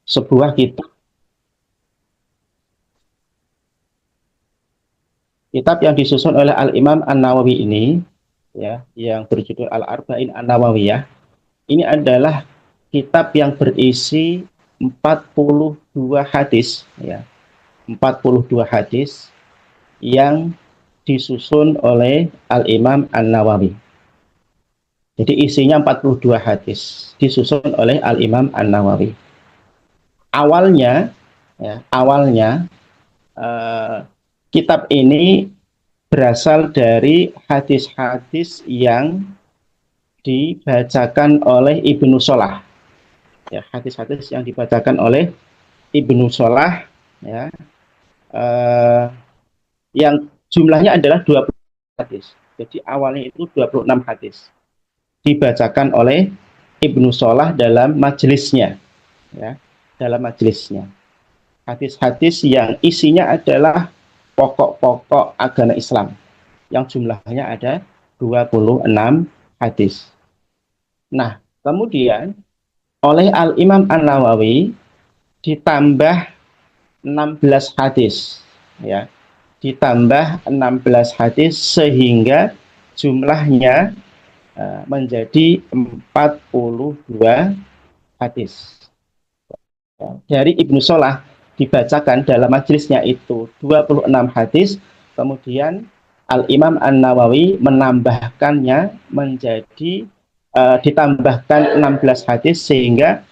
sebuah kitab yang disusun oleh Al-Imam An-Nawawi ini, ya, yang berjudul Al-Arba'in An-Nawawiyah. Ini adalah kitab yang berisi 42 hadis, ya. 42 hadis yang disusun oleh Al-Imam An-Nawawi. Jadi isinya 42 hadis disusun oleh Al-Imam An-Nawawi. Awalnya, ya, awalnya kitab ini berasal dari hadis-hadis yang dibacakan oleh Ibnu Salah. Ya, hadis-hadis yang dibacakan oleh Ibnu Salah, ya, yang jumlahnya adalah 20 hadis. Jadi awalnya itu 26 hadis dibacakan oleh Ibnu Salah dalam majelisnya, ya, dalam majelisnya. Hadis-hadis yang isinya adalah pokok-pokok agama Islam yang jumlahnya ada 26 hadis. Nah, kemudian oleh Al-Imam An-Nawawi ditambah 16 hadis, ya. Ditambah 16 hadis sehingga jumlahnya menjadi 42 hadis. Dari Ibnu Salah dibacakan dalam majelisnya itu 26 hadis, kemudian Al-Imam An-Nawawi menambahkannya menjadi ditambahkan 16 hadis sehingga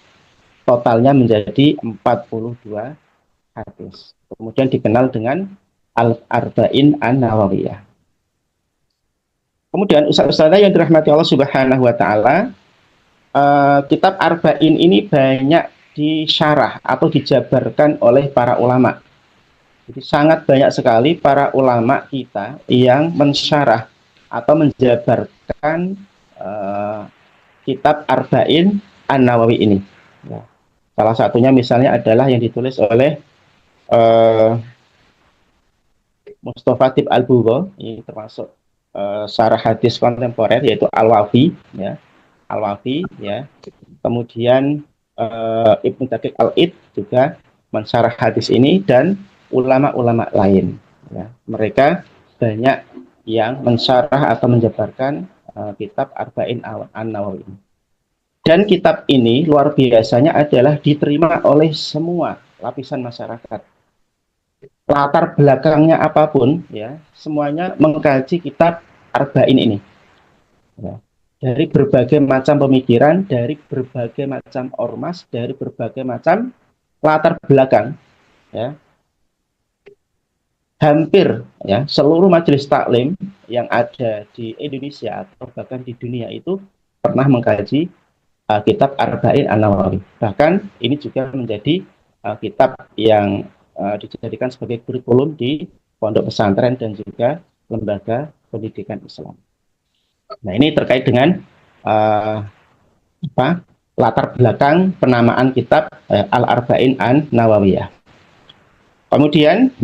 totalnya menjadi 42 hadis. Kemudian dikenal dengan Al-Arba'in An-Nawawiyah. Kemudian ustaz-ustazah yang dirahmati Allah Subhanahu wa taala, kitab Arba'in ini banyak disyarah atau dijabarkan oleh para ulama. Jadi sangat banyak sekali para ulama kita yang mensyarah atau menjabarkan kitab Arba'in An-Nawawi ini. Ya. Salah satunya misalnya adalah yang ditulis oleh Mustafa Tib Al-Bugho, ini termasuk syarah hadis kontemporer yaitu Al-Wafi, ya. Al-Wafi, ya. Kemudian Ibnu Daqiq Al-Id juga mensyarah hadis ini dan ulama-ulama lain, ya. Mereka banyak yang mensyarah atau menjabarkan kitab Arba'in An-Nawawi. Dan kitab ini luar biasanya adalah diterima oleh semua lapisan masyarakat. Latar belakangnya apapun, ya, semuanya mengkaji kitab Arba'in ini. Ya. Dari berbagai macam pemikiran, dari berbagai macam ormas, dari berbagai macam latar belakang, ya. Hampir, ya, seluruh majelis taklim yang ada di Indonesia atau bahkan di dunia itu pernah mengkaji kitab Arba'in An-Nawawi. Bahkan ini juga menjadi kitab yang dijadikan sebagai kurikulum di pondok pesantren dan juga lembaga pendidikan Islam. Nah, ini terkait dengan latar belakang penamaan kitab Al-Arba'in An-Nawawiyah. Kemudian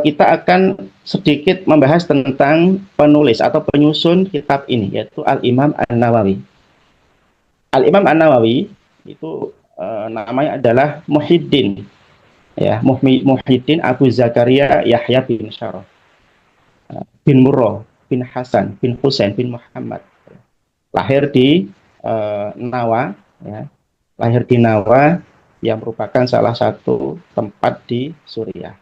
kita akan sedikit membahas tentang penulis atau penyusun kitab ini, yaitu Al-Imam An-Nawawi. Al-Imam An-Nawawi itu namanya adalah Muhyiddin, ya, Muhyiddin Abu Zakaria Yahya bin Syaraf bin Murrah bin Hasan bin Husain bin Muhammad. Lahir di Nawa, ya. Lahir di Nawa yang merupakan salah satu tempat di Suriah.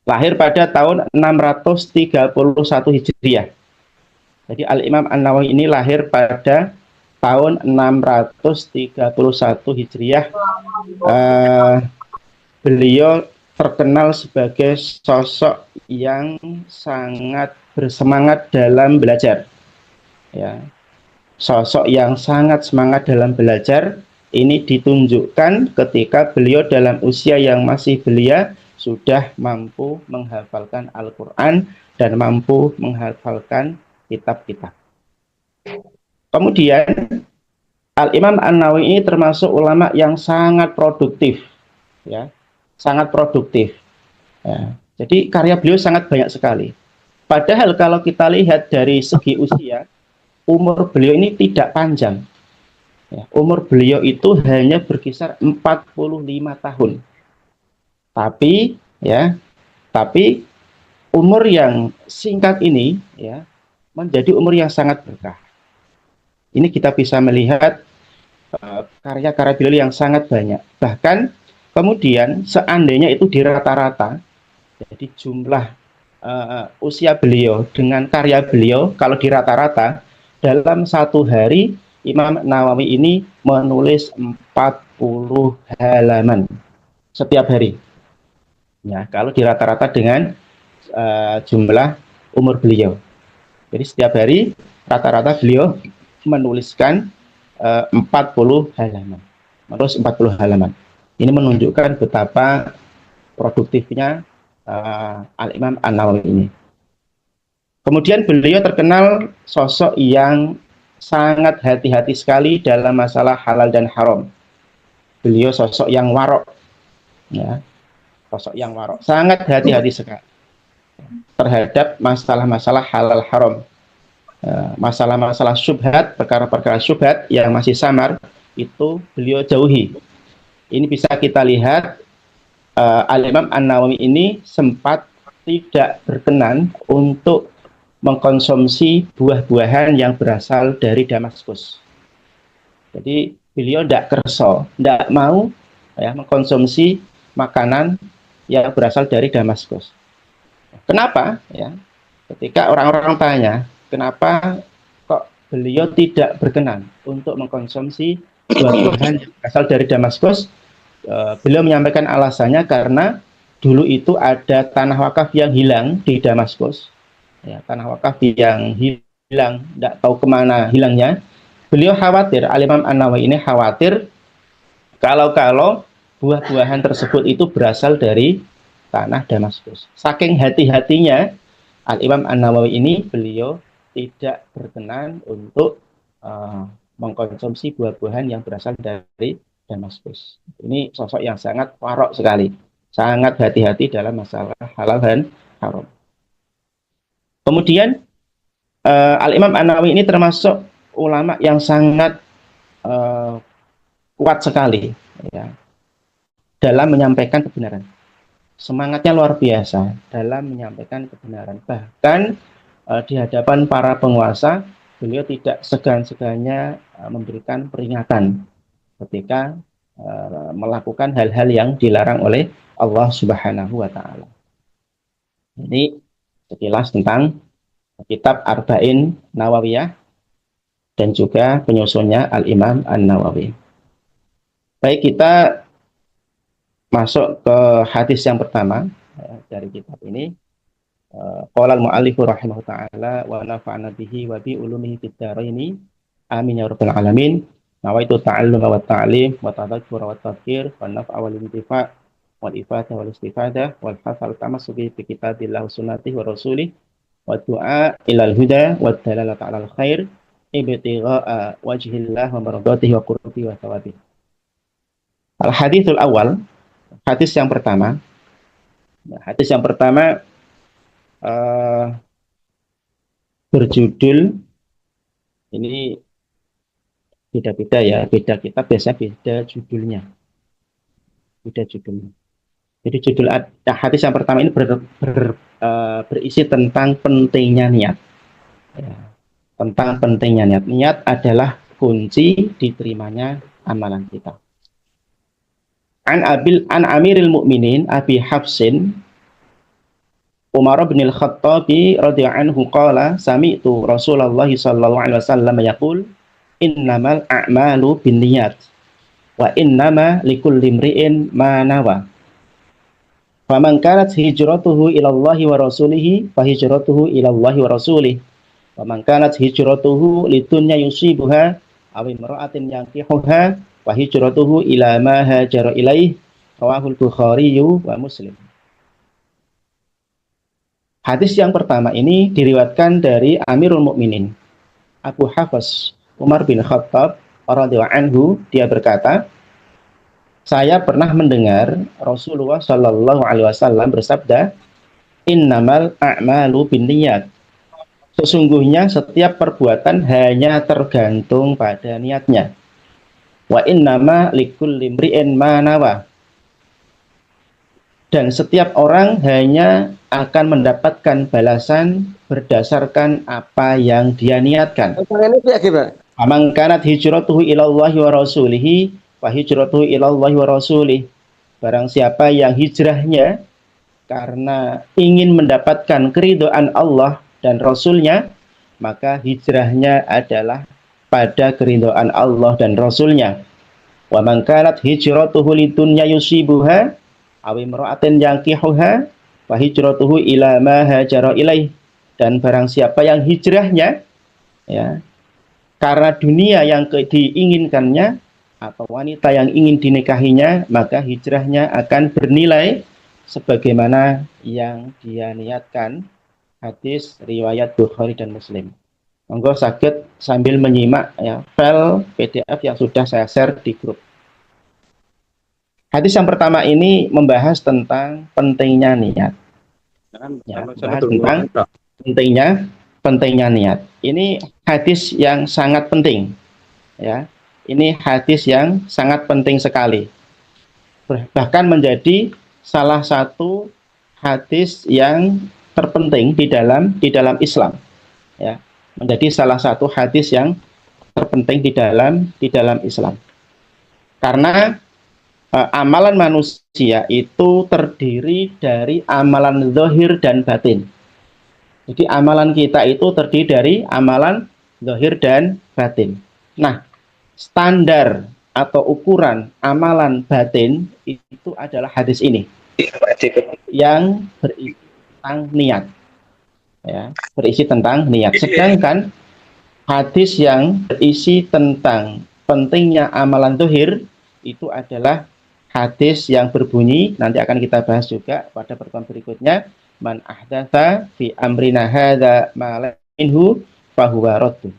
Lahir pada tahun 631 Hijriah. Jadi Al-Imam An-Nawawi ini lahir pada tahun 631 Hijriah. Beliau terkenal sebagai sosok yang sangat bersemangat dalam belajar, ya. Sosok yang sangat semangat dalam belajar ini ditunjukkan ketika beliau dalam usia yang masih belia sudah mampu menghafalkan Al-Quran dan mampu menghafalkan kitab-kitab. Kemudian Al-Imam An-Nawawi ini termasuk ulama yang sangat produktif, ya, sangat produktif. Ya. Jadi karya beliau sangat banyak sekali. Padahal kalau kita lihat dari segi usia, umur beliau ini tidak panjang. Ya, umur beliau itu hanya berkisar 45 tahun. Tapi ya, tapi umur yang singkat ini ya menjadi umur yang sangat berkah. Ini kita bisa melihat karya-karya beliau yang sangat banyak. Bahkan kemudian seandainya itu di rata-rata, jadi jumlah usia beliau dengan karya beliau kalau di rata-rata dalam satu hari Imam Nawawi ini menulis 40 halaman setiap hari. Ya, kalau di rata-rata dengan jumlah umur beliau. Jadi setiap hari rata-rata beliau menuliskan 40 halaman. Menulis 40 halaman. Ini menunjukkan betapa produktifnya Al-Imam An-Nawawi ini. Kemudian beliau terkenal sosok yang sangat hati-hati sekali dalam masalah halal dan haram. Beliau sosok yang warok, ya, sosok yang warok, sangat hati-hati sekali terhadap masalah-masalah halal haram. Masalah-masalah syubhat, perkara-perkara syubhat yang masih samar, itu beliau jauhi. Ini bisa kita lihat Al-Imam An-Nawawi ini sempat tidak berkenan untuk mengkonsumsi buah-buahan yang berasal dari Damaskus. Jadi beliau tidak kerso, tidak mau ya, mengkonsumsi makanan yang berasal dari Damaskus. Kenapa? Ya, ketika orang-orang tanya, kenapa kok beliau tidak berkenan untuk mengkonsumsi buah-buahan yang berasal dari Damaskus? Beliau menyampaikan alasannya karena dulu itu ada tanah wakaf yang hilang di Damaskus, ya, tanah wakaf yang hilang, tidak tahu kemana hilangnya. Beliau khawatir, Al-Imam An-Nawawi ini khawatir kalau buah-buahan tersebut itu berasal dari tanah Damaskus. Saking hati-hatinya Al-Imam An-Nawawi ini, beliau tidak berkenan untuk mengkonsumsi buah-buahan yang berasal dari Damaskus. Ini sosok yang sangat warok sekali, sangat hati-hati dalam masalah halal dan haram. Kemudian Al-Imam An-Nawawi ini termasuk ulama yang sangat kuat sekali ya, dalam menyampaikan kebenaran. Semangatnya luar biasa dalam menyampaikan kebenaran. Bahkan di hadapan para penguasa, beliau tidak segan-segannya memberikan peringatan ketika melakukan hal-hal yang dilarang oleh Allah Subhanahu wa taala. Ini sekilas tentang kitab Arba'in Nawawiyah dan juga penyusunnya Al-Imam An-Nawawi. Baik, kita masuk ke hadis yang pertama dari kitab ini. Qala al-mu'allifu rahimahu ta'ala wa nafa'ana bihi wa bi ulumihi fid dharaini. Amin ya rabbal alamin. Nawaitu ta'alluma wa ta'lim wa tadhakkura wa tadhkir wa naf'a wal intifa' wal ifadah wal istifadah wal hasal tamassuki bi kitabillah sunnati wa rasulih wa du'a ilal huda wa dalalata 'alal khair ibtigha'a wajhillah wa maradatihi wa qurbi wa thawabih. Al haditsul awal, hadis yang pertama. Hadis yang pertama berjudul, ini beda-beda ya, beda kitab biasanya beda judulnya, Jadi judul hadis yang pertama ini berisi tentang pentingnya niat, ya, tentang pentingnya niat. Niat adalah kunci diterimanya amalan kita. An Amiril Mukminin Abi Hafsin Umar bin Al-Khattabi radhiyallahu anhu qala sami'tu Rasulullah sallallahu alaihi wasallam yaqul innamal a'malu binniyat wa innama likulli imri'in ma nawa. Faman kanat hijratuhu ila Allah wa rasulih fa hijratuhu ila Allah wa rasulih. Wa man kanat hijratuhu lidunya yusibuha aw imra'atin yankihuha fa hijratuhu ila ma hajara ilaih. Rawahul Bukhari wa Muslim. Hadis yang pertama ini diriwayatkan dari Amirul Mukminin Abu Hafs Umar bin Khattab radhiyallahu anhu. Dia berkata, saya pernah mendengar Rasulullah Shallallahu Alaihi Wasallam bersabda, innamal a'malu binniyat. Sesungguhnya setiap perbuatan hanya tergantung pada niatnya. Wa innama likulli imri'in ma nawa. Dan setiap orang hanya akan mendapatkan balasan berdasarkan apa yang dia niatkan. Amang kanat hijratuhu ilallahi wa rasulihi wa hijratuhu ilallahi wa rasulih. Barang siapa yang hijrahnya karena ingin mendapatkan keridhaan Allah dan Rasulnya, maka hijrahnya adalah pada keridhaan Allah dan Rasulnya. Wa man kanat hijratuhu lidunya yusibuha aw imra'atin yankihuha fa hijratuhu ila ma hajara ilaih. Dan barang siapa yang hijrahnya ya karena dunia yang diinginkannya atau wanita yang ingin dinikahinya, maka hijrahnya akan bernilai sebagaimana yang dia niatkan. Hadis riwayat Bukhari dan Muslim. Monggo sakit sambil menyimak ya file PDF yang sudah saya share di grup. Hadis yang pertama ini membahas tentang pentingnya niat. Ya, membahas tentang pentingnya niat. Ini hadis yang sangat penting. Ya, ini hadis yang sangat penting sekali. Bahkan menjadi salah satu hadis yang terpenting di dalam Islam. Ya, menjadi salah satu hadis yang terpenting di dalam Islam. Karena amalan manusia itu terdiri dari amalan zahir dan batin. Jadi amalan kita itu terdiri dari amalan zahir dan batin. Nah, standar atau ukuran amalan batin itu adalah hadis ini yang berisi tentang niat. Ya, berisi tentang niat. Sedangkan hadis yang berisi tentang pentingnya amalan zahir itu adalah hadis yang berbunyi, nanti akan kita bahas juga pada pertemuan berikutnya, man ahdatsa fi amrina hadza ma minhu fahuwa raddun.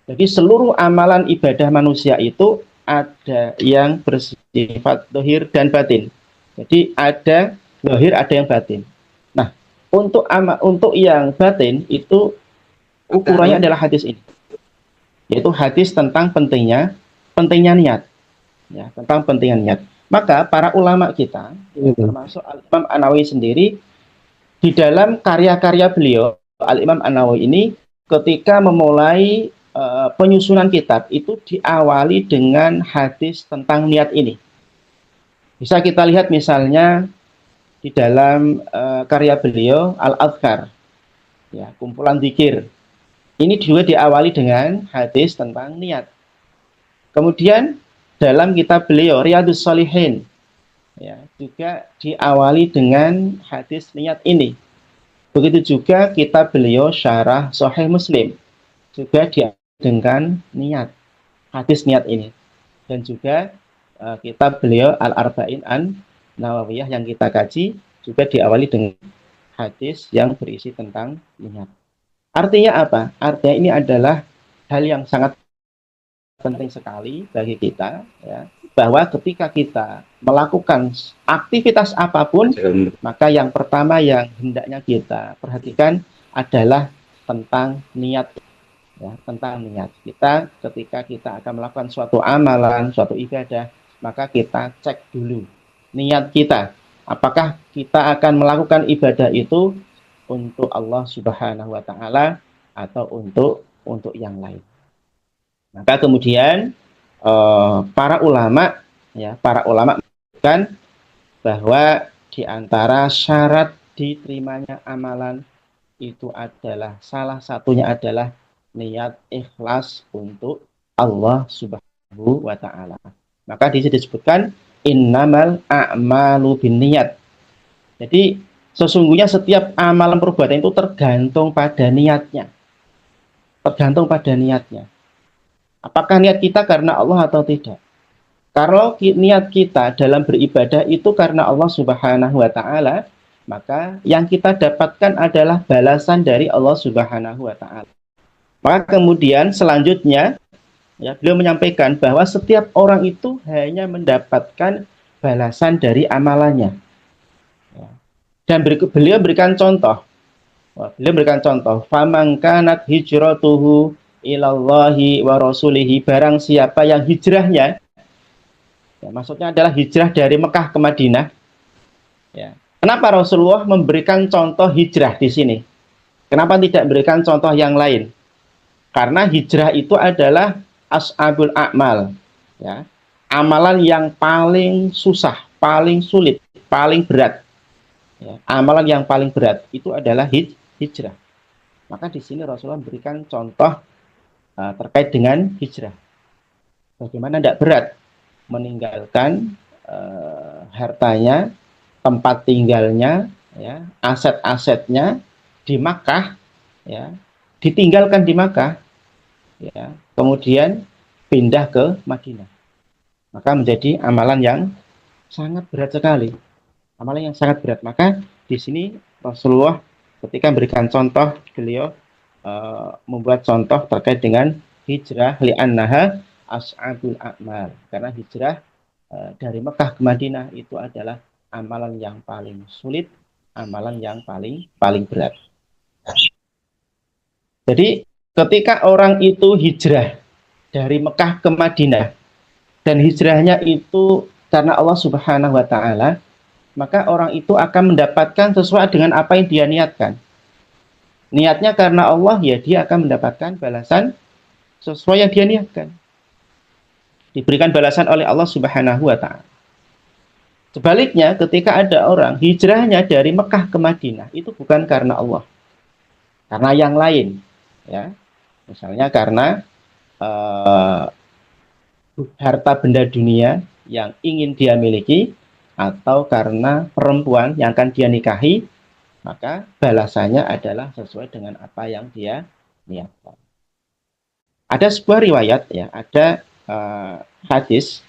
Jadi seluruh amalan ibadah manusia itu ada yang bersifat zahir dan batin. Jadi ada zahir, ada yang batin. Nah, untuk yang batin itu ukurannya adalah hadis ini. Yaitu hadis tentang pentingnya niat. Ya, tentang pentingnya niat. Maka para ulama kita, termasuk Al-Imam An-Nawawi sendiri, di dalam karya-karya beliau, Al-Imam An-Nawawi ini ketika memulai penyusunan kitab itu diawali dengan hadis tentang niat ini. Bisa kita lihat misalnya di dalam karya beliau Al-Adhkar, ya, kumpulan zikir. Ini juga diawali dengan hadis tentang niat. Kemudian dalam kitab beliau Riyadhus Shalihin, ya, juga diawali dengan hadis niat ini. Begitu juga kitab beliau Syarah Sahih Muslim, juga diawali dengan niat, hadis niat ini. Dan juga kitab beliau Al-Arba'in An-Nawawiyah yang kita kaji juga diawali dengan hadis yang berisi tentang niat. Artinya apa? Artinya ini adalah hal yang sangat penting sekali bagi kita, ya, bahwa ketika kita melakukan aktivitas apapun, maka yang pertama yang hendaknya kita perhatikan adalah tentang niat. Ya, tentang niat. Kita ketika kita akan melakukan suatu amalan, suatu ibadah, maka kita cek dulu niat kita. Apakah kita akan melakukan ibadah itu untuk Allah Subhanahu wa taala atau untuk yang lain. Maka kemudian para ulama mengatakan bahwa di antara syarat diterimanya amalan itu adalah salah satunya adalah niat ikhlas untuk Allah Subhanahu wa taala. Maka di sini disebutkan innamal a'malu binniyat. Jadi sesungguhnya setiap amalan perbuatan itu tergantung pada niatnya. Tergantung pada niatnya. Apakah niat kita karena Allah atau tidak? Kalau niat kita dalam beribadah itu karena Allah Subhanahu wa taala, maka yang kita dapatkan adalah balasan dari Allah Subhanahu wa taala. Maka kemudian selanjutnya, ya, beliau menyampaikan bahwa setiap orang itu hanya mendapatkan balasan dari amalannya. Ya. Dan beliau berikan contoh. Beliau berikan contoh. Faman kanat hijratuhu ilallahi wa rasulihi, barang siapa yang hijrahnya, ya, maksudnya adalah hijrah dari Mekah ke Madinah, ya. Kenapa Rasulullah memberikan contoh hijrah di sini? Kenapa tidak memberikan contoh yang lain? Karena hijrah itu adalah as'abul a'mal, ya. Amalan yang paling susah, paling sulit, paling berat. Ya. Amalan yang paling berat itu adalah hijrah. Maka di sini Rasulullah memberikan contoh terkait dengan hijrah. Bagaimana tidak berat meninggalkan hartanya, tempat tinggalnya, ya, aset-asetnya di Makkah, ya, ditinggalkan di Makkah, ya, kemudian pindah ke Madinah. Maka menjadi amalan yang sangat berat sekali. Amalan yang sangat berat. Maka di sini Rasulullah ketika memberikan contoh, beliau membuat contoh terkait dengan hijrah li'annaha as'abul a'mal. Karena hijrah dari Mekah ke Madinah itu adalah amalan yang paling sulit, amalan yang paling berat. Jadi ketika orang itu hijrah dari Mekah ke Madinah dan hijrahnya itu karena Allah Subhanahu wa taala, maka orang itu akan mendapatkan sesuai dengan apa yang dia niatkan. Niatnya karena Allah, ya dia akan mendapatkan balasan sesuai yang dia niatkan. Diberikan balasan oleh Allah Subhanahu wa taala. Sebaliknya, ketika ada orang hijrahnya dari Mekah ke Madinah, itu bukan karena Allah. Karena yang lain, ya. Misalnya karena harta benda dunia yang ingin dia miliki, atau karena perempuan yang akan dia nikahi, maka balasannya adalah sesuai dengan apa yang dia niatkan. Ada sebuah riwayat, ya, ada hadis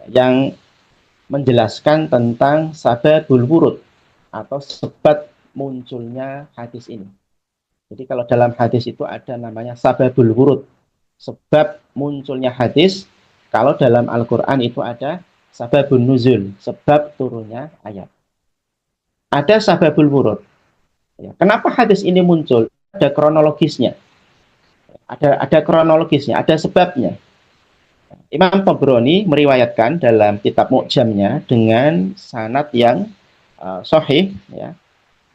yang menjelaskan tentang sababul wurud atau sebab munculnya hadis ini. Jadi kalau dalam hadis itu ada namanya sababul wurud, sebab munculnya hadis. Kalau dalam Al-Quran itu ada sababun nuzul, sebab turunnya ayat. Ada sababul wurud. Ya, kenapa hadis ini muncul? Ada kronologisnya. Ada kronologisnya, ada sebabnya. Imam Tabrani meriwayatkan dalam kitab Mu'jamnya dengan sanad yang sahih, ya,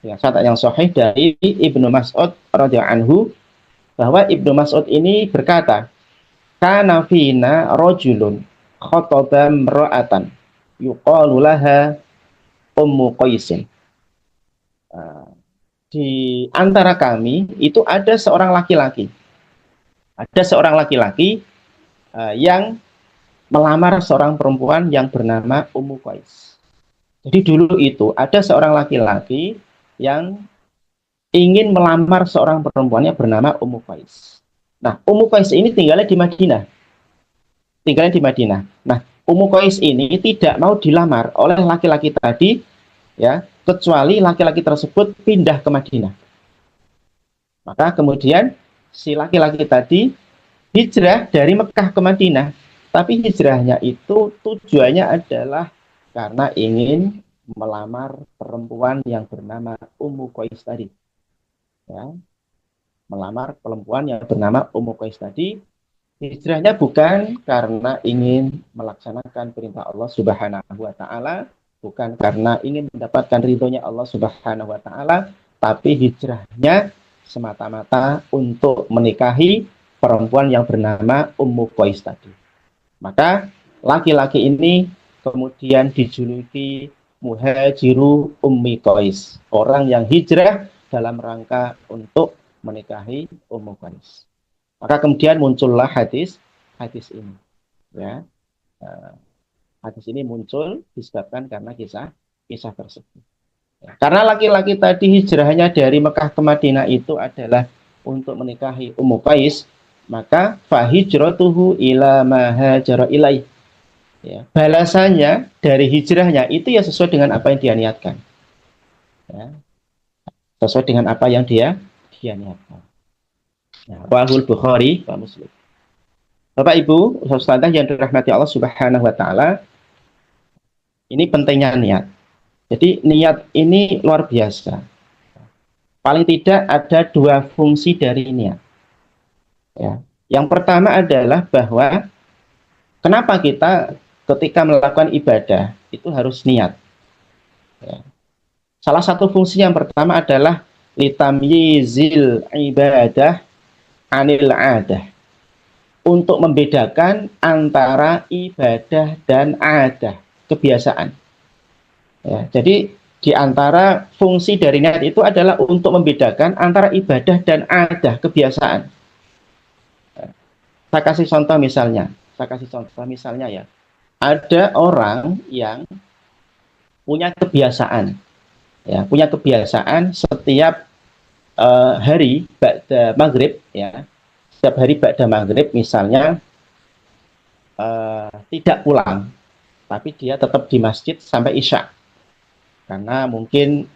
dengan sanad yang sahih dari Ibnu Mas'ud radhiyallahu anhu, bahwa Ibnu Mas'ud ini berkata, kana fina rajulun khataba imra'atan yuqalu laha Ummu Qaisin. Di antara kami itu ada seorang laki-laki. Ada seorang laki-laki yang melamar seorang perempuan yang bernama Ummu Qais. Jadi dulu itu ada seorang laki-laki yang ingin melamar seorang perempuan yang bernama Ummu Qais. Nah, Ummu Qais ini tinggalnya di Madinah. Nah, Ummu Qais ini tidak mau dilamar oleh laki-laki tadi, ya, kecuali laki-laki tersebut pindah ke Madinah. Maka kemudian si laki-laki tadi hijrah dari Mekah ke Madinah, tapi hijrahnya itu tujuannya adalah karena ingin melamar perempuan yang bernama Ummu Qais tadi. Ya, melamar perempuan yang bernama Ummu Qais tadi. Hijrahnya bukan karena ingin melaksanakan perintah Allah Subhanahu wa taala, bukan karena ingin mendapatkan ridhonya Allah Subhanahu wa taala, tapi hijrahnya semata-mata untuk menikahi perempuan yang bernama Ummu Qais tadi. Maka laki-laki ini kemudian dijuluki Muhajiru Ummi Qais, orang yang hijrah dalam rangka untuk menikahi Ummu Qais. Maka kemudian muncullah hadis ini, ya. Hadis ini muncul disebabkan karena kisah tersebut. Ya, karena laki-laki tadi hijrahnya dari Mekah ke Madinah itu adalah untuk menikahi Ummu Qais, maka fahijratuhu ila ma hajara ilaih. Ya, balasannya dari hijrahnya itu ya sesuai dengan apa yang dia niatkan. Ya, sesuai dengan apa yang dia niatkan. Wahul Bukhari wa Muslim. Bapak Ibu, Ustazah yang dirahmati Allah Subhanahu wa taala, ini pentingnya niat. Jadi niat ini luar biasa. Paling tidak ada dua fungsi dari niat. Ya. Yang pertama adalah bahwa kenapa kita ketika melakukan ibadah itu harus niat. Ya. Salah satu fungsi yang pertama adalah litamyizil ibadah anil adah. Untuk membedakan antara ibadah dan adah, kebiasaan. Ya, jadi di antara fungsi dari niat itu adalah untuk membedakan antara ibadah dan adah, kebiasaan. Saya kasih contoh misalnya ya. Ada orang yang punya kebiasaan, ya, punya kebiasaan setiap hari ba'da maghrib, ya, setiap hari ba'da maghrib misalnya tidak pulang, tapi dia tetap di masjid sampai isya. Karena mungkin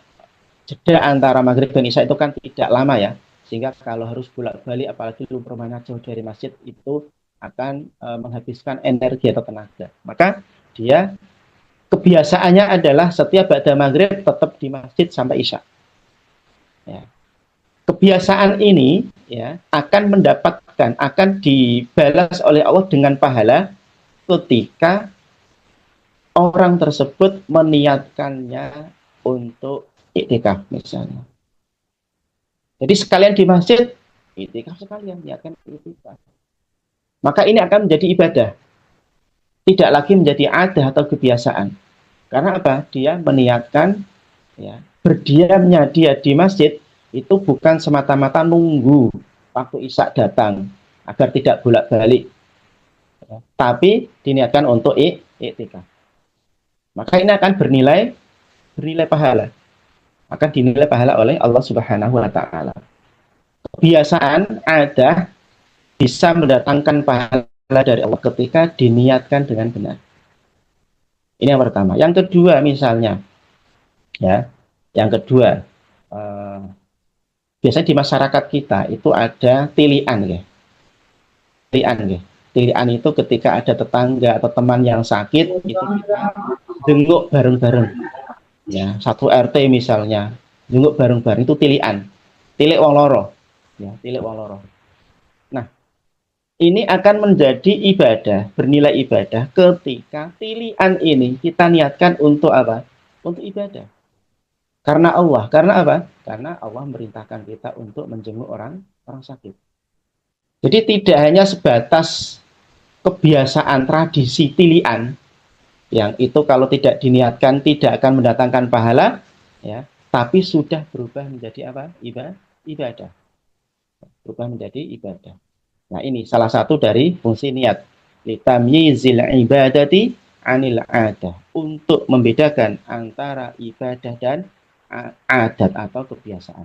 jeda antara maghrib dan isya itu kan tidak lama ya, sehingga kalau harus bolak-balik apalagi rumahnya jauh dari masjid itu akan menghabiskan energi atau tenaga. Maka dia kebiasaannya adalah setiap ba'da maghrib tetap di masjid sampai isya. Ya. Kebiasaan ini ya akan dibalas oleh Allah dengan pahala ketika orang tersebut meniatkannya untuk iktikaf misalnya. Jadi sekalian di masjid, iktikaf sekalian, niatkan iktikaf. Maka ini akan menjadi ibadah. Tidak lagi menjadi adah atau kebiasaan. Karena apa? Dia meniatkan ya, berdiamnya dia di masjid itu bukan semata-mata nunggu waktu isya datang agar tidak bolak-balik. Ya, tapi diniatkan untuk iktikaf. Maka ini akan bernilai pahala. Akan dinilai pahala oleh Allah Subhanahu wa taala. Kebiasaan ada bisa mendatangkan pahala dari Allah ketika diniatkan dengan benar. Ini yang pertama. Yang kedua misalnya, ya, biasanya di masyarakat kita itu ada tilian, ya. Tilian itu ketika ada tetangga atau teman yang sakit itu kita jenguk bareng-bareng. Ya, satu RT misalnya, jenguk bareng-bareng itu tilian. Tilik wong loro. Ya, tilik wong loro. Nah, ini akan menjadi ibadah, bernilai ibadah ketika tilian ini kita niatkan untuk apa? Untuk ibadah. Karena Allah. Karena apa? Karena Allah merintahkan kita untuk menjenguk orang sakit. Jadi tidak hanya sebatas kebiasaan tradisi tilian yang itu kalau tidak diniatkan tidak akan mendatangkan pahala, ya, tapi sudah berubah menjadi apa? Ibadah. Berubah menjadi ibadah. Nah, ini salah satu dari fungsi niat. Litamyizil ibadati anil adah. Untuk membedakan antara ibadah dan adat atau kebiasaan.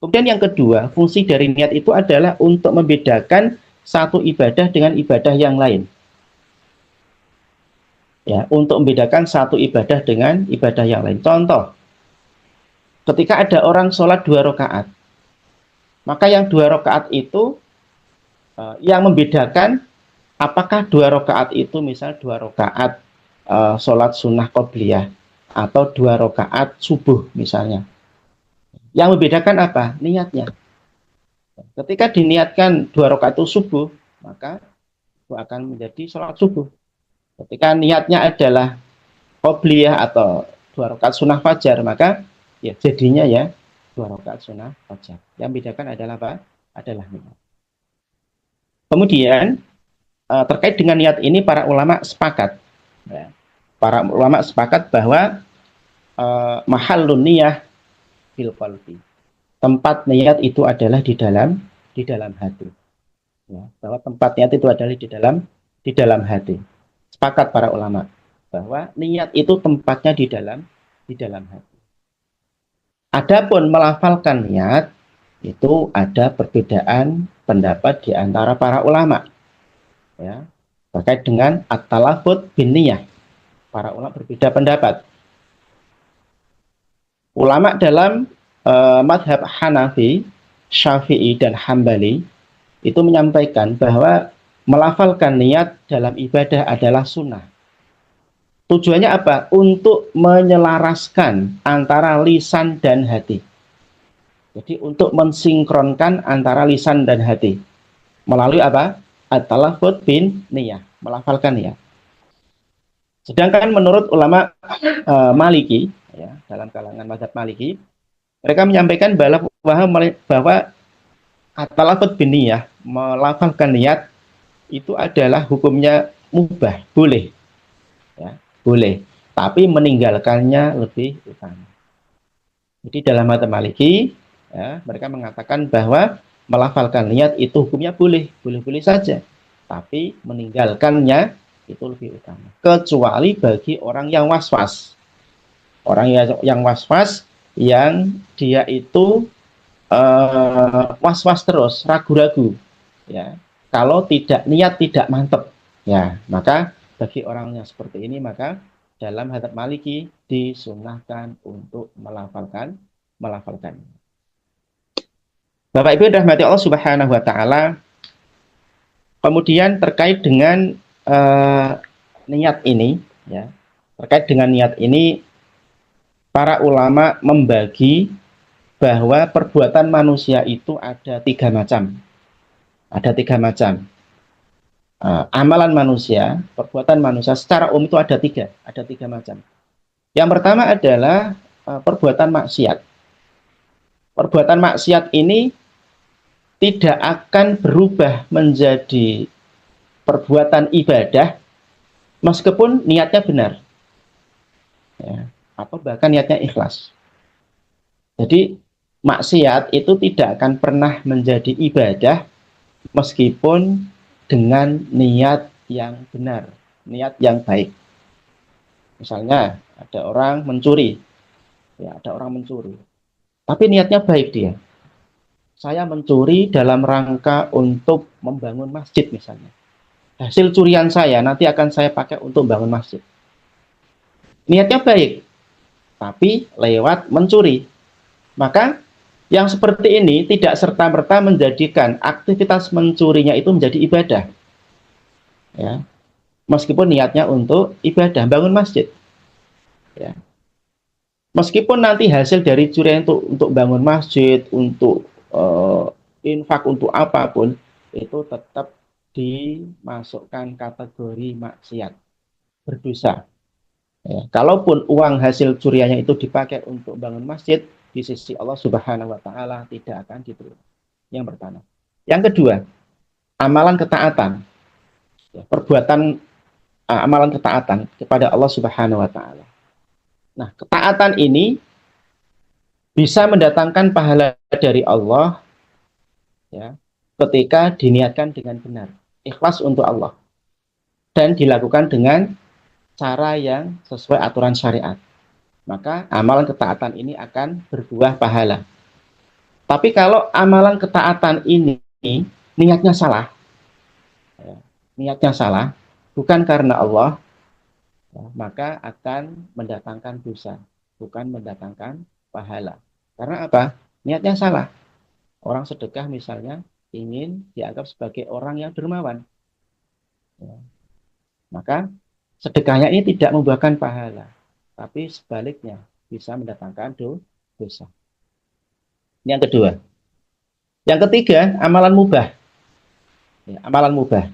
Kemudian yang kedua, fungsi dari niat itu adalah untuk membedakan satu ibadah dengan ibadah yang lain. Ya, untuk membedakan satu ibadah dengan ibadah yang lain. Contoh, ketika ada orang sholat 2 rakaat, maka yang 2 rakaat itu yang membedakan apakah 2 rakaat itu misal 2 rakaat sholat sunnah qobliyah atau 2 rakaat subuh misalnya. Yang membedakan apa? Niatnya. Ketika diniatkan 2 rakaat itu subuh, maka itu akan menjadi sholat subuh. Ketika niatnya adalah qobliyah atau 2 rakaat sunnah fajar, maka ya jadinya ya 2 rakaat sunnah fajar. Yang membedakan adalah apa? Adalah niat. Kemudian terkait dengan niat ini para ulama sepakat. Ya, para ulama sepakat bahwa mahallun niyah fil qalbi. Tempat niat itu adalah di dalam hati. Ya, bahwa tempat niat itu adalah di dalam hati. Sepakat para ulama bahwa niat itu tempatnya di dalam hati. Adapun melafalkan niat itu ada perbedaan pendapat di antara para ulama. Ya, terkait dengan at-talaffuz bin niyah. Para ulama berbeda pendapat. Ulama dalam madhab Hanafi, Syafi'i, dan Hambali itu menyampaikan bahwa melafalkan niat dalam ibadah adalah sunnah. Tujuannya apa? Untuk menyelaraskan antara lisan dan hati. Jadi untuk mensinkronkan antara lisan dan hati. Melalui apa? at-talaffuz bin niyah, melafalkan niyat. Sedangkan menurut ulama Maliki, ya, dalam kalangan mazhab Maliki, mereka menyampaikan bahwa at-talaffuz bin niyah, melafalkan niat itu adalah hukumnya mubah, boleh, ya, boleh. Tapi meninggalkannya lebih utama. Jadi dalam mazhab Maliki, ya, mereka mengatakan bahwa melafalkan niat itu hukumnya boleh, boleh-boleh saja. Tapi meninggalkannya itu lebih utama. Kecuali bagi orang yang was-was. Orang yang was-was, yang dia itu was-was terus, ragu-ragu. Ya, kalau tidak niat tidak mantap, ya maka bagi orang yang seperti ini maka dalam hadits Maliki disunahkan untuk melafalkan. Bapak Ibu rahmati Allah Subhanahu wa taala. Kemudian terkait dengan niat ini, ya. Terkait dengan niat ini para ulama membagi bahwa perbuatan manusia itu ada tiga macam. Ada tiga macam. Amalan manusia, perbuatan manusia secara umum itu ada tiga macam. Yang pertama adalah perbuatan maksiat. Perbuatan maksiat ini tidak akan berubah menjadi perbuatan ibadah meskipun niatnya benar, ya, atau bahkan niatnya ikhlas. Jadi maksiat itu tidak akan pernah menjadi ibadah meskipun dengan niat yang benar, niat yang baik. Misalnya ada orang mencuri, ya ada orang mencuri, tapi niatnya baik dia. Saya mencuri dalam rangka untuk membangun masjid misalnya. Hasil curian saya nanti akan saya pakai untuk bangun masjid. Niatnya baik, tapi lewat mencuri. Maka yang seperti ini tidak serta-merta menjadikan aktivitas mencurinya itu menjadi ibadah. Ya. Meskipun niatnya untuk ibadah, bangun masjid. Ya. Meskipun nanti hasil dari curian itu untuk bangun masjid, untuk infak, untuk apapun, itu tetap dimasukkan kategori maksiat, berdosa. Ya. Kalaupun uang hasil curiannya itu dipakai untuk bangun masjid, di sisi Allah Subhanahu wa taala tidak akan diterima. Yang pertama. Yang kedua, amalan ketaatan. Ya, perbuatan amalan ketaatan kepada Allah Subhanahu wa taala. Nah, ketaatan ini bisa mendatangkan pahala dari Allah, ya, ketika diniatkan dengan benar, ikhlas untuk Allah, dan dilakukan dengan cara yang sesuai aturan syariat. Maka amalan ketaatan ini akan berbuah pahala. Tapi kalau amalan ketaatan ini niatnya salah, ya, niatnya salah, bukan karena Allah, ya, maka akan mendatangkan dosa, bukan mendatangkan pahala. Karena apa? Niatnya salah. Orang sedekah misalnya ingin dianggap sebagai orang yang dermawan, ya, maka sedekahnya ini tidak membuahkan pahala, tapi sebaliknya bisa mendatangkan dosa. Yang kedua. Yang ketiga, amalan mubah. Ya, amalan mubah.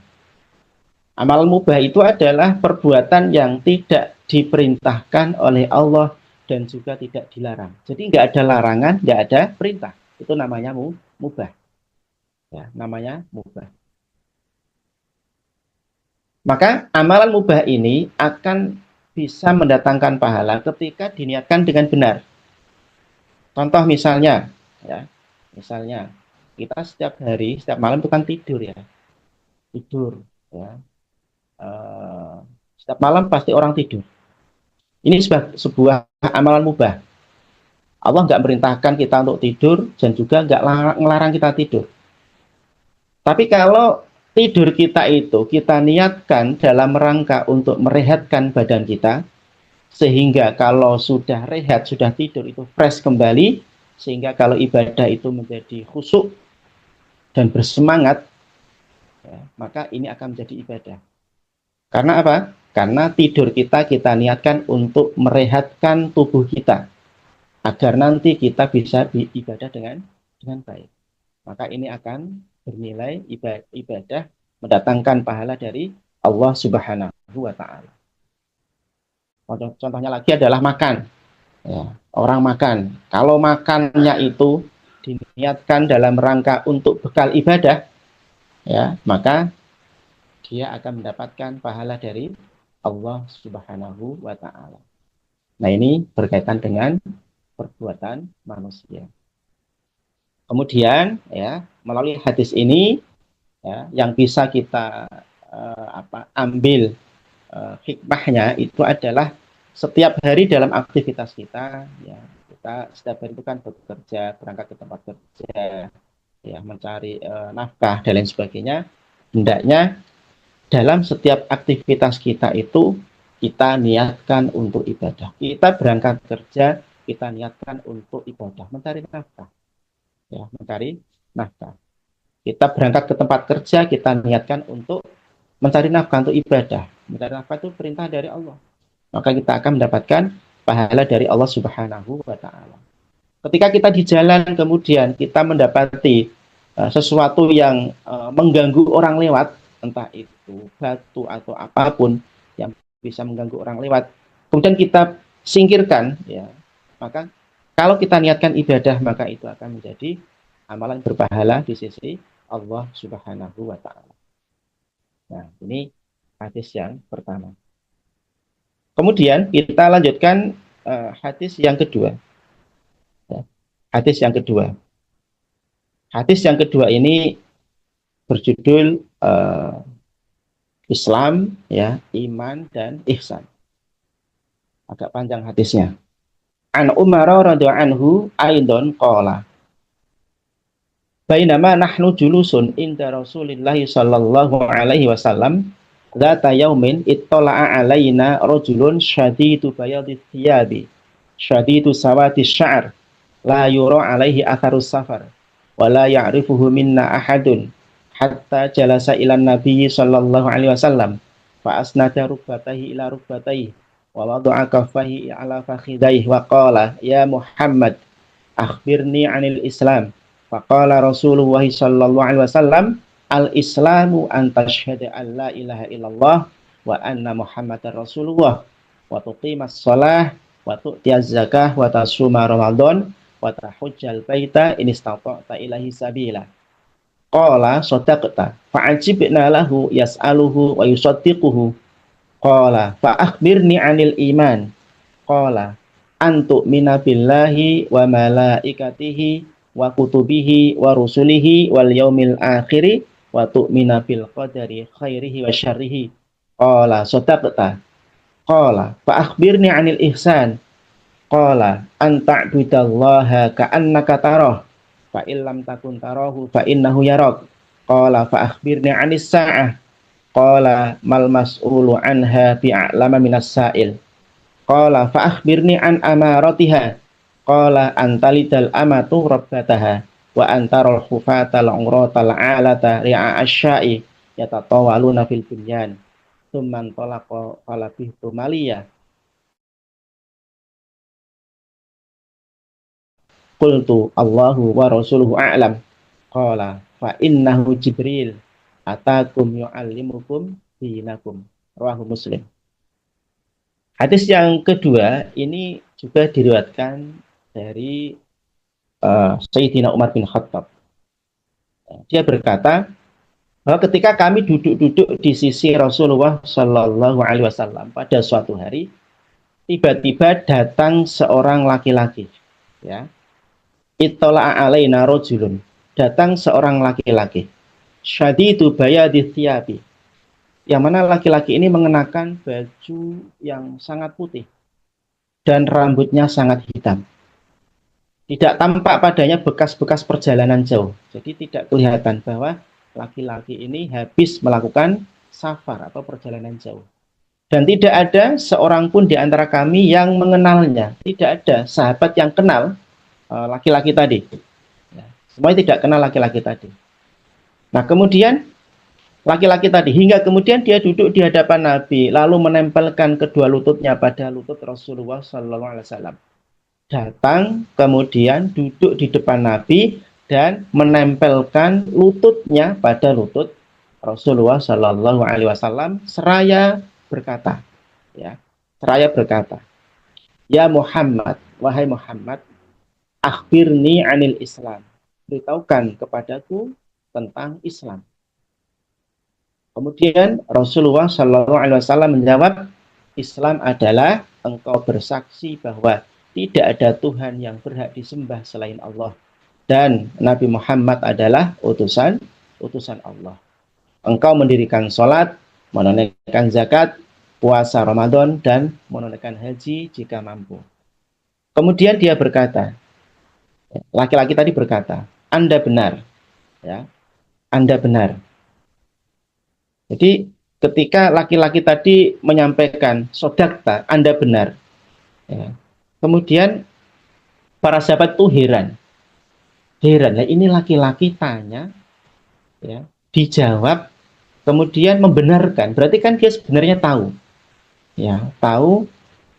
Amalan mubah itu adalah perbuatan yang tidak diperintahkan oleh Allah dan juga tidak dilarang. Jadi nggak ada larangan, nggak ada perintah. Itu namanya mubah. Ya, namanya mubah. Maka amalan mubah ini akan bisa mendatangkan pahala ketika diniatkan dengan benar. Contoh misalnya, ya, misalnya kita setiap hari, setiap malam itu kan tidur ya, tidur, ya. Setiap malam pasti orang tidur. Ini sebuah amalan mubah. Allah nggak merintahkan kita untuk tidur dan juga nggak ngelarang kita tidur. Tapi kalau tidur kita itu kita niatkan dalam rangka untuk merehatkan badan kita, sehingga kalau sudah rehat, sudah tidur itu fresh kembali, sehingga kalau ibadah itu menjadi khusyuk dan bersemangat, ya, maka ini akan menjadi ibadah. Karena apa? Karena tidur kita niatkan untuk merehatkan tubuh kita agar nanti kita bisa beribadah dengan baik. Maka ini akan bernilai ibadah mendatangkan pahala dari Allah Subhanahu wa taala. Contohnya lagi adalah makan. Ya, orang makan. Kalau makannya itu diniatkan dalam rangka untuk bekal ibadah, ya, maka dia akan mendapatkan pahala dari Allah Subhanahu wa taala. Nah, ini berkaitan dengan perbuatan manusia. Kemudian, ya, melalui hadis ini, ya, yang bisa kita ambil hikmahnya itu adalah setiap hari dalam aktivitas kita, ya, kita setiap hari itu kan bekerja, berangkat ke tempat kerja, ya, mencari nafkah dan lain sebagainya. Hendaknya dalam setiap aktivitas kita itu kita niatkan untuk ibadah. Kita berangkat kerja, kita niatkan untuk ibadah, mencari nafkah, ya, mencari nafkah. Kita berangkat ke tempat kerja, kita niatkan untuk mencari nafkah, untuk ibadah. Mencari nafkah itu perintah dari Allah. Maka kita akan mendapatkan pahala dari Allah Subhanahu wa taala. Ketika kita di jalan kemudian kita mendapati sesuatu yang mengganggu orang lewat, entah itu batu atau apapun yang bisa mengganggu orang lewat, kemudian kita singkirkan, ya, maka kalau kita niatkan ibadah, maka itu akan menjadi amalan berpahala di sisi Allah Subhanahu wa taala. Nah, ini hadis yang pertama. Kemudian kita lanjutkan hadis yang kedua. Ya, hadis yang kedua. Hadis yang kedua ini berjudul Islam, ya, iman dan ihsan. Agak panjang hadisnya. An Umar radhiyallahu anhu aidon qala. Bainama nahnu julusun inda Rasulillah sallallahu alaihi wasallam dzata yaumin ittala'a alaina rajulun syadidu bayadhi thiyabi syadidu sawati sy'r la yura alaihi atharus safar wa la ya'rifuhu minna ahadun hatta jalasa ila nabi sallallahu alaihi wasallam fa asnada rukbatayhi ila rukbatayhi wa wada'a kaffahi ala fakhidayhi wa qala ya Muhammad akhbirni 'anil Islam. Faqala Rasulullah sallallahu alaihi wasallam al-islamu an tashhadu an la ilaha illallah wa anna Muhammadar Rasulullah wa tuqimas shalah wa tu'tiyaz zakah wa tasuma Ramadan wa tahujjal baita in istata'ta ilahi sabila. Qala sadaqta fa'ajibna lahu yas'aluhu wa yusaddiquhu. Qala fa akhbirni 'anil iman. Qala antu mina billahi wa malaikatihi wa kutubihi wa rusulihi wal yaumil akhiri wa tu'mina bil qadari khairihi wa syarrihi. Qala sadaqta. Qala fa akhbirni 'anil ihsan. Qala an ta'budallaha ka'annaka tarah fa illam takun tarahu fa innahu yarak. Qala fa akhbirni 'anis sa'ah. Qala mal mas'ulu anha bi'a'lama minas sa'il. Qala fa akhbirni an amaratiha. Qala antalidal amatu rabbataha wa antarul hufatal umratal alata ri'a asya'i yatatawaluna fil bunyan tsumman talaqa qalabihtu maliyah. Qultu Allahu wa rasuluhu a'lam. Qala fa innahu Jibril atakum yu'allimukum dinakum. Rawahu Muslim. Hadis yang kedua ini juga diriwayatkan dari Sayyidina Umar bin Khattab. Dia berkata bahwa ketika kami duduk-duduk di sisi Rasulullah Shallallahu Alaihi Wasallam pada suatu hari, tiba-tiba datang seorang laki-laki, ya, ittala'a alaina rajulun, datang seorang laki-laki, syadidu bayadi thiyabi, yang mana laki-laki ini mengenakan baju yang sangat putih dan rambutnya sangat hitam. Tidak tampak padanya bekas-bekas perjalanan jauh. Jadi tidak kelihatan bahwa laki-laki ini habis melakukan safar atau perjalanan jauh. Dan tidak ada seorang pun di antara kami yang mengenalnya. Tidak ada sahabat yang kenal laki-laki tadi. Ya, semuanya tidak kenal laki-laki tadi. Nah, kemudian laki-laki tadi hingga kemudian dia duduk di hadapan Nabi lalu menempelkan kedua lututnya pada lutut Rasulullah SAW. Datang kemudian duduk di depan Nabi dan menempelkan lututnya pada lutut Rasulullah Shallallahu Alaihi Wasallam seraya berkata, ya, seraya berkata, ya Muhammad, wahai Muhammad, akhbirni anil Islam, beritahukan kepadaku tentang Islam. Kemudian Rasulullah Shallallahu Alaihi Wasallam menjawab, Islam adalah engkau bersaksi bahwa tidak ada Tuhan yang berhak disembah selain Allah dan Nabi Muhammad adalah utusan Allah. Engkau mendirikan sholat, menunaikan zakat, puasa Ramadan, dan menunaikan haji jika mampu. Kemudian dia berkata, laki-laki tadi berkata, Anda benar, ya, Anda benar. Jadi ketika laki-laki tadi menyampaikan sodakta, Anda benar, ya. Kemudian para sahabat itu heran, ya ini laki-laki tanya, ya, dijawab, kemudian membenarkan, berarti kan dia sebenarnya tahu, ya, tahu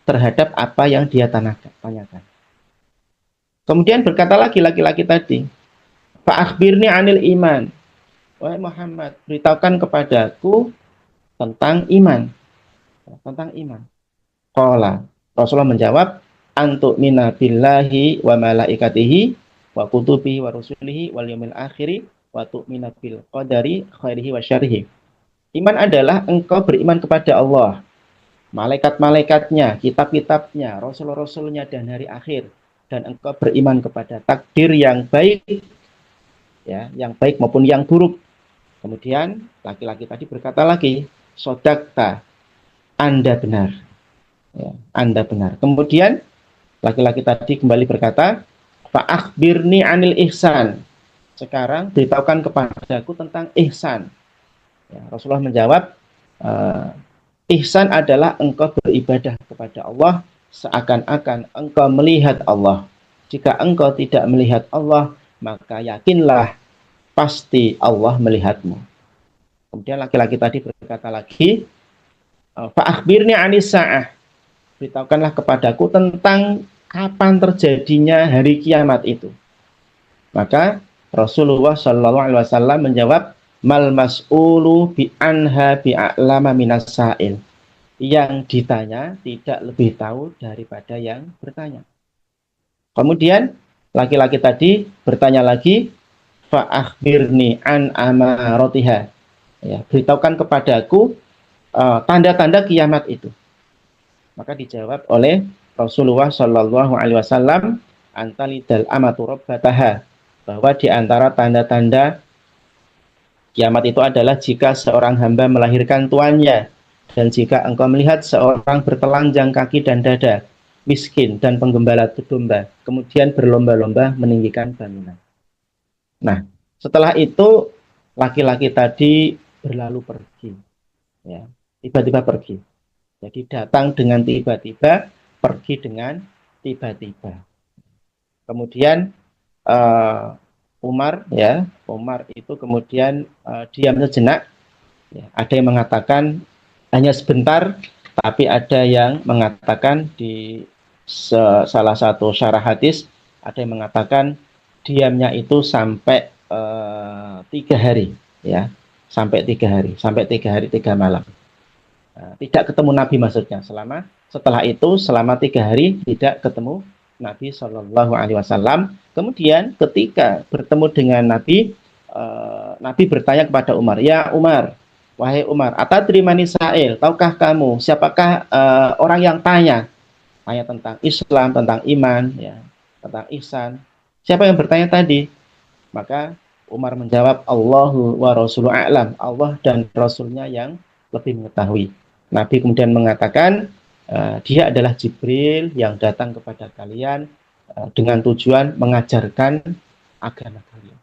terhadap apa yang dia tanyakan. Kemudian berkata lagi laki-laki tadi, Fa akhbirni anil iman. Wahai Muhammad, beritahukan kepadaku tentang iman. Tentang iman. Qala, Rasulullah menjawab, antu mina billahi wa malaikatihi wa kutubihi wa rusulihi wal yaumil akhiri wa tu'mina bil qadari khairihi wa syarrihi. Iman adalah engkau beriman kepada Allah, malaikat-malaikatnya, kitab-kitabnya, rasul-rasulnya, dan hari akhir. Dan engkau beriman kepada takdir yang baik, ya, yang baik maupun yang buruk. Kemudian laki-laki tadi berkata lagi, sodakta, Anda benar, ya, Anda benar. Kemudian laki-laki tadi kembali berkata, fa'akhbirni anil ihsan. Sekarang beritahukan kepadaku tentang ihsan. Ya, Rasulullah menjawab, ihsan adalah engkau beribadah kepada Allah seakan-akan engkau melihat Allah. Jika engkau tidak melihat Allah, maka yakinlah pasti Allah melihatmu. Kemudian laki-laki tadi berkata lagi, fa'akhbirni anis sa'ah. Beritahukanlah kepadaku tentang kapan terjadinya hari kiamat itu. Maka Rasulullah Shallallahu Alaihi Wasallam menjawab, mal mas'ulu bi anha bi a'lama minas sa'il. Yang ditanya tidak lebih tahu daripada yang bertanya. Kemudian laki-laki tadi bertanya lagi, fa'akhbirni an amarotiha. Ya, beritahukan kepadaku tanda-tanda kiamat itu. Maka dijawab oleh Rasulullah Shallallahu Alaihi Wasallam, antalidal amatu rabbataha, bahwa di antara tanda-tanda kiamat itu adalah jika seorang hamba melahirkan tuannya, dan jika engkau melihat seorang bertelanjang kaki dan dada, miskin dan penggembala domba, kemudian berlomba-lomba meninggikan bangunan. Nah, setelah itu laki-laki tadi berlalu pergi, ya, tiba-tiba pergi. Jadi datang dengan tiba-tiba, pergi dengan tiba-tiba. Kemudian Umar itu kemudian diam sejenak. Ya, ada yang mengatakan hanya sebentar, tapi ada yang mengatakan di salah satu syarah hadis, ada yang mengatakan diamnya itu sampai 3 hari, ya, sampai 3 hari, 3 malam. Tidak ketemu Nabi maksudnya. Setelah itu selama 3 hari tidak ketemu Nabi Shallallahu Alaihi Wasallam. Kemudian ketika bertemu dengan Nabi, Nabi bertanya kepada Umar, ya Umar, wahai Umar, atadri mani sa'il, tahukah kamu siapakah orang yang tanya tentang Islam, tentang iman, ya, tentang ihsan? Siapa yang bertanya tadi? Maka Umar menjawab, Allahu wa Rasuluhu a'lam, Allah dan Rasulnya yang lebih mengetahui. Nabi kemudian mengatakan, dia adalah Jibril yang datang kepada kalian dengan tujuan mengajarkan agama kalian.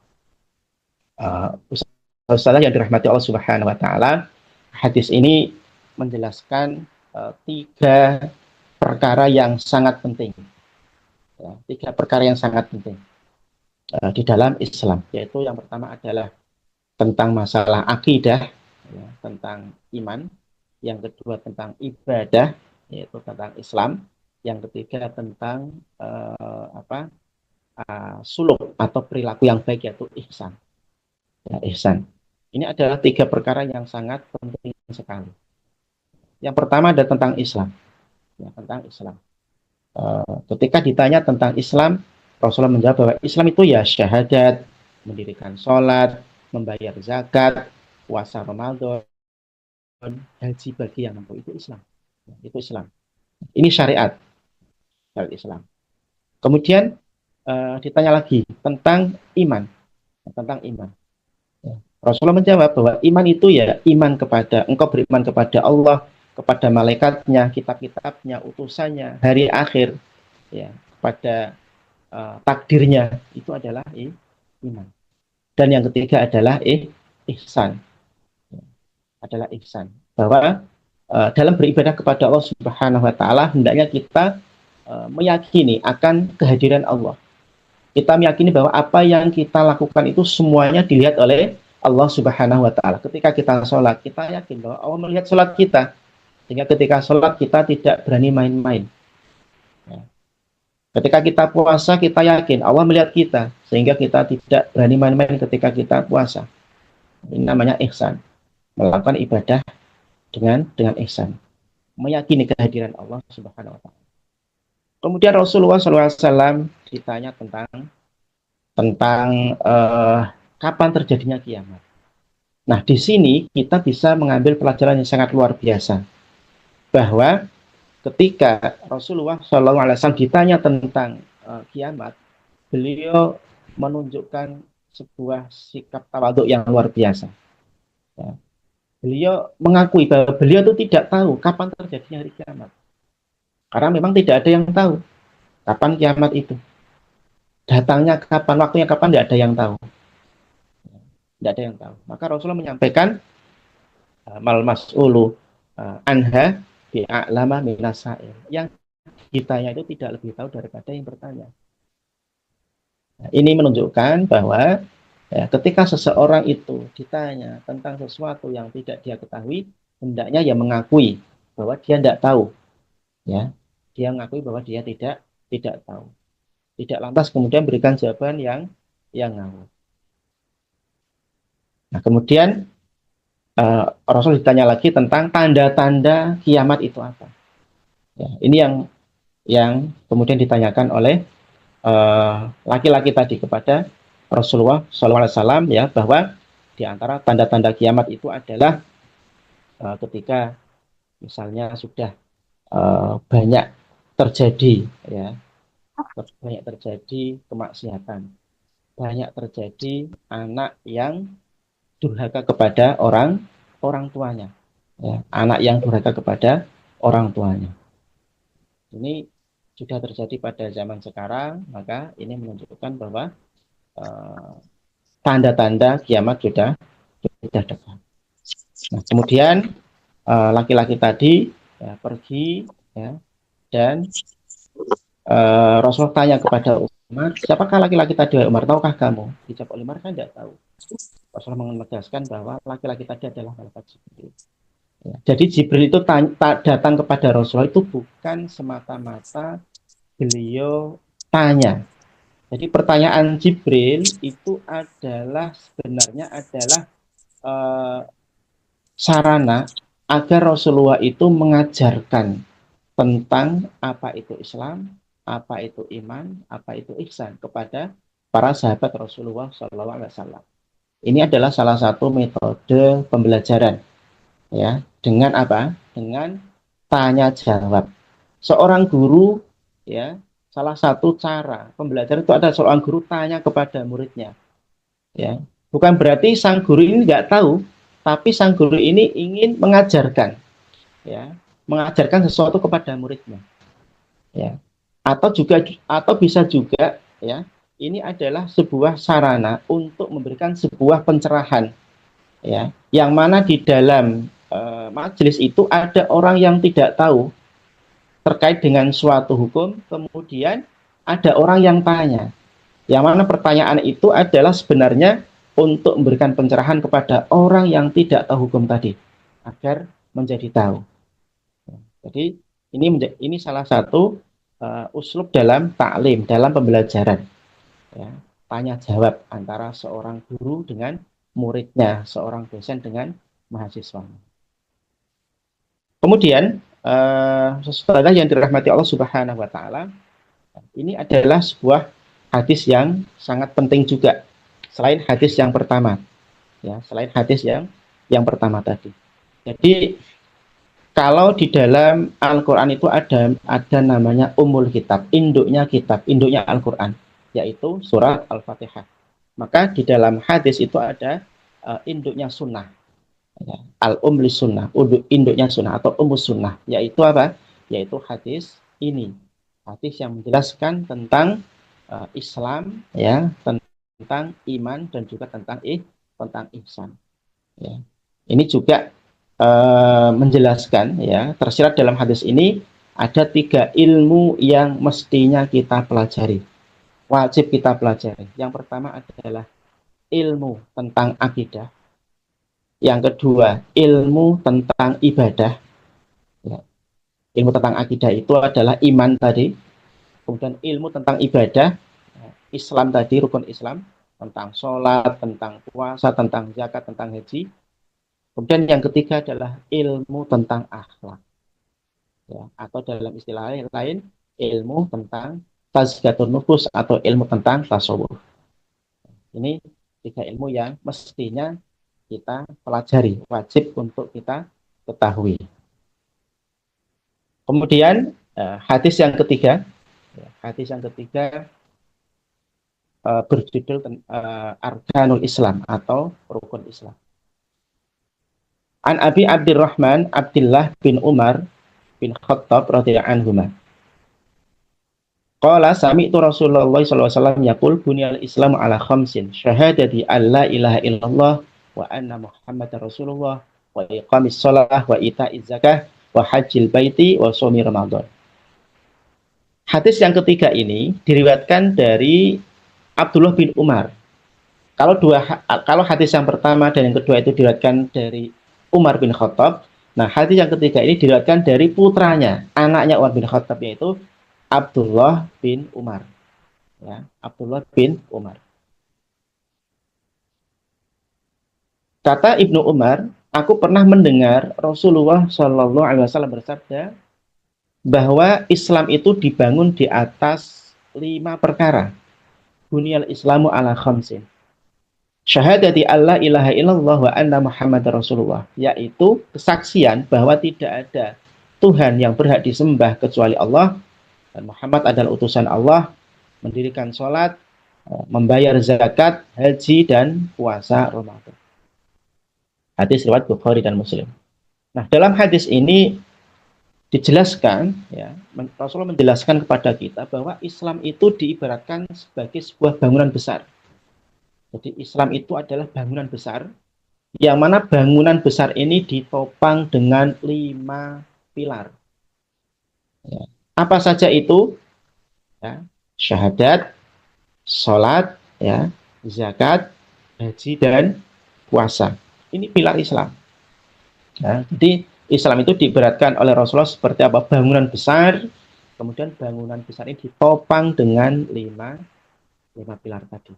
Ustaz yang dirahmati Allah Subhanahu wa taala, hadis ini menjelaskan 3 perkara yang sangat penting. Ya, 3 perkara yang sangat penting di dalam Islam, yaitu yang pertama adalah tentang masalah akidah, ya, tentang iman. Yang kedua tentang ibadah, yaitu tentang Islam. Yang ketiga tentang suluk atau perilaku yang baik, yaitu ihsan. Ya, ihsan. Ini adalah tiga perkara yang sangat penting sekali. Yang pertama adalah tentang Islam. Ya, tentang Islam. Ketika ditanya tentang Islam, Rasulullah menjawab bahwa Islam itu ya syahadat, mendirikan sholat, membayar zakat, puasa Ramadan, haji bagi yang mampu. Itu Islam. Ya, itu Islam. Ini syariat, syariat Islam. Kemudian ditanya lagi tentang iman, tentang iman. Ya. Rasulullah menjawab bahwa iman itu ya iman kepada engkau beriman kepada Allah, kepada malaikatnya, kitab-kitabnya, utusannya, hari akhir, ya, kepada takdirnya, itu adalah iman. Dan yang ketiga adalah ihsan, ya, adalah ihsan. Bahwa dalam beribadah kepada Allah Subhanahu Wa Taala hendaknya kita meyakini akan kehadiran Allah. Kita meyakini bahwa apa yang kita lakukan itu semuanya dilihat oleh Allah Subhanahu Wa Taala. Ketika kita sholat, kita yakin bahwa Allah melihat sholat kita. Sehingga ketika sholat kita tidak berani main-main. Ya. Ketika kita puasa, kita yakin Allah melihat kita. Sehingga kita tidak berani main-main ketika kita puasa. Ini namanya ihsan. Melakukan ibadah dengan ihsan. Meyakini kehadiran Allah Subhanahu Wa Taala. Kemudian Rasulullah SAW ditanya tentang kapan terjadinya kiamat. Nah, di sini kita bisa mengambil pelajaran yang sangat luar biasa. Bahwa ketika Rasulullah SAW ditanya tentang kiamat, beliau menunjukkan sebuah sikap tawaduk yang luar biasa. Ya. Beliau mengakui bahwa beliau itu tidak tahu kapan terjadinya hari kiamat. Karena memang tidak ada yang tahu kapan kiamat itu. Datangnya kapan, waktunya kapan, tidak ada yang tahu. Tidak ada yang tahu. Maka Rasulullah menyampaikan mal mas'ulu anha bi'a'lama minasail. Yang ditanya itu tidak lebih tahu daripada yang bertanya. Nah, ini menunjukkan bahwa ya, ketika seseorang itu ditanya tentang sesuatu yang tidak dia ketahui, hendaknya ya mengakui bahwa dia tidak tahu. Ya, dia mengakui bahwa dia tidak tahu. Tidak lantas kemudian berikan jawaban yang ngawur. Nah, kemudian Rasul ditanya lagi tentang tanda-tanda kiamat itu apa. Ya, ini yang kemudian ditanyakan oleh laki-laki tadi kepada Rasulullah SAW, ya, bahwa di antara tanda-tanda kiamat itu adalah ketika misalnya sudah banyak terjadi, ya, banyak terjadi kemaksiatan, banyak terjadi anak yang durhaka kepada orang tuanya, ya, anak yang durhaka kepada orang tuanya. Ini sudah terjadi pada zaman sekarang, maka ini menunjukkan bahwa tanda-tanda kiamat sudah dekat. Nah, kemudian laki-laki tadi ya, pergi, ya, dan Rasulullah tanya kepada Umar, siapakah laki-laki tadi, Umar, tahukah kamu? Dijawab oleh Umar, kan tidak tahu. Rasulullah menegaskan bahwa laki-laki tadi adalah malaikat Jibril. Ya, jadi Jibril itu datang kepada Rasulullah itu bukan semata-mata beliau tanya. Jadi pertanyaan Jibril itu adalah sebenarnya adalah sarana agar Rasulullah itu mengajarkan tentang apa itu Islam, apa itu iman, apa itu ihsan kepada para sahabat Rasulullah SAW. Ini adalah salah satu metode pembelajaran, ya, dengan apa? Dengan tanya jawab. Seorang guru, ya, salah satu cara pembelajaran itu ada seorang guru tanya kepada muridnya, ya. Bukan berarti sang guru ini nggak tahu, tapi sang guru ini ingin mengajarkan, ya, mengajarkan sesuatu kepada muridnya, ya. Atau bisa juga, ya, ini adalah sebuah sarana untuk memberikan sebuah pencerahan, ya, yang mana di dalam majelis itu ada orang yang tidak tahu terkait dengan suatu hukum, kemudian ada orang yang tanya, yang mana pertanyaan itu adalah sebenarnya untuk memberikan pencerahan kepada orang yang tidak tahu hukum tadi, agar menjadi tahu. Jadi ini salah satu uslub dalam taklim, dalam pembelajaran, ya, tanya jawab antara seorang guru dengan muridnya, seorang dosen dengan mahasiswa. Kemudian saudara yang dirahmati Allah Subhanahu wa taala, ini adalah sebuah hadis yang sangat penting juga selain hadis yang pertama, ya, selain hadis yang pertama tadi. Jadi kalau di dalam Al-Qur'an itu ada namanya Ummul Kitab, induknya Al-Qur'an, yaitu surat Al-Fatihah. Maka di dalam hadis itu ada induknya sunnah, ya, al-umli sunnah, induknya sunnah atau umus sunnah, yaitu apa? Yaitu hadis ini, hadis yang menjelaskan tentang Islam, ya, tentang iman dan juga tentang ihsan. Ya. Ini juga menjelaskan, ya, tersirat dalam hadis ini ada 3 ilmu yang mestinya kita pelajari, wajib kita pelajari. Yang pertama adalah ilmu tentang akidah. Yang kedua, ilmu tentang ibadah. Ya. Ilmu tentang akidah itu adalah iman tadi. Kemudian ilmu tentang ibadah, Islam tadi, rukun Islam, tentang sholat, tentang puasa, tentang zakat, tentang haji. Kemudian yang ketiga adalah ilmu tentang akhlak. Ya. Atau dalam istilah lain, ilmu tentang tazkiyatun nufus atau ilmu tentang tasawuf. Ini 3 ilmu yang mestinya kita pelajari, wajib untuk kita ketahui. Kemudian hadis yang ketiga berjudul Arkanul Islam atau Rukun Islam. An Abi Abdurrahman Abdullah bin Umar bin Khattab radhiyallahu anhuma. Qala sami'tu Rasulullah sallallahu alaihi wasallam yaqul bunyal Islamu ala khamsin syahadati alla ilaha illallah wa anna Muhammadar Rasulullah wa iqamis shalah wa ita'iz zakah wa hajjil baiti wa shaumi Ramadan. Hadis yang ketiga ini diriwayatkan dari Abdullah bin Umar. Kalau hadis yang pertama dan yang kedua itu diriwayatkan dari Umar bin Khattab, nah hadis yang ketiga ini diriwayatkan dari putranya, anaknya Umar bin Khattab, yaitu Abdullah bin Umar. Ya, Abdullah bin Umar. Kata Ibnu Umar, aku pernah mendengar Rasulullah Shallallahu Alaihi Wasallam bersabda bahwa Islam itu dibangun di atas 5 perkara. Bunyal Islamu ala khamsin. Syahadati alla ilaha illallah wa anna Muhammadar Rasulullah, yaitu kesaksian bahwa tidak ada Tuhan yang berhak disembah kecuali Allah dan Muhammad adalah utusan Allah, mendirikan sholat, membayar zakat, haji, dan puasa Ramadan. Hadis riwayat Bukhari dan Muslim. Nah, dalam hadis ini dijelaskan, ya, Rasulullah menjelaskan kepada kita bahwa Islam itu diibaratkan sebagai sebuah bangunan besar. Jadi Islam itu adalah bangunan besar, yang mana bangunan besar ini ditopang dengan 5 pilar. Ya. Apa saja itu? Ya, syahadat, sholat, ya, zakat, haji, dan puasa. Ini pilar Islam. Ya, jadi Islam itu diibaratkan oleh Rasulullah seperti apa? Bangunan besar, kemudian bangunan besar ini ditopang dengan 5 pilar tadi.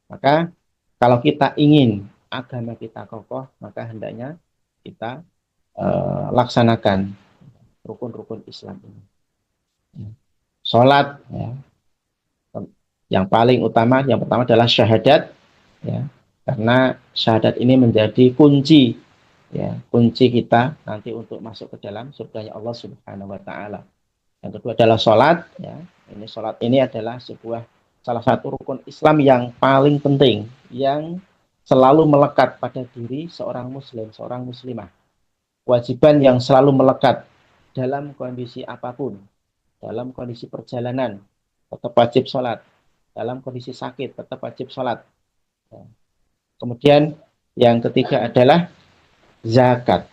Maka kalau kita ingin agama kita kokoh, maka hendaknya kita laksanakan rukun-rukun Islam ini. Sholat, ya, yang paling utama, yang pertama adalah syahadat, ya, karena syahadat ini menjadi kunci, ya, kunci kita nanti untuk masuk ke dalam surganya Allah Subhanahu wa taala. Yang kedua adalah sholat, ya. Ini sholat ini adalah salah satu rukun Islam yang paling penting, yang selalu melekat pada diri seorang muslim, seorang muslimah. Kewajiban yang selalu melekat dalam kondisi apapun, dalam kondisi perjalanan tetap wajib sholat, dalam kondisi sakit tetap wajib sholat. Kemudian yang ketiga adalah zakat,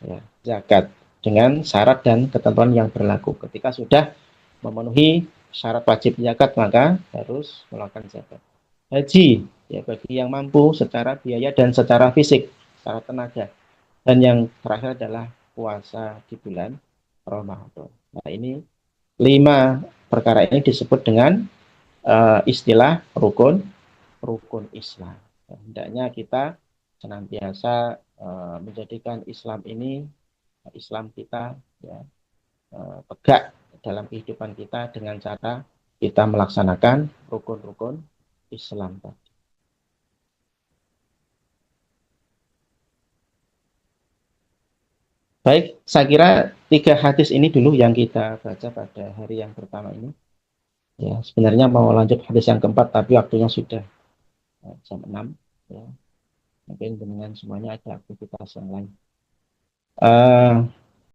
ya, zakat dengan syarat dan ketentuan yang berlaku. Ketika sudah memenuhi syarat wajib zakat, maka harus melakukan zakat. Haji, ya, bagi yang mampu secara biaya dan secara fisik, secara tenaga. Dan yang terakhir adalah puasa di bulan Ramadan. Nah, ini 5 perkara ini disebut dengan istilah rukun Islam. Hendaknya kita senantiasa menjadikan Islam ini, Islam kita ya, tegak dalam kehidupan kita dengan cara kita melaksanakan rukun-rukun Islam tadi. Baik, saya kira 3 hadis ini dulu yang kita baca pada hari yang pertama ini. Ya, sebenarnya mau lanjut hadis yang keempat, tapi waktunya sudah jam 6. Ya, mungkin dengan semuanya ada aktivitas yang lain.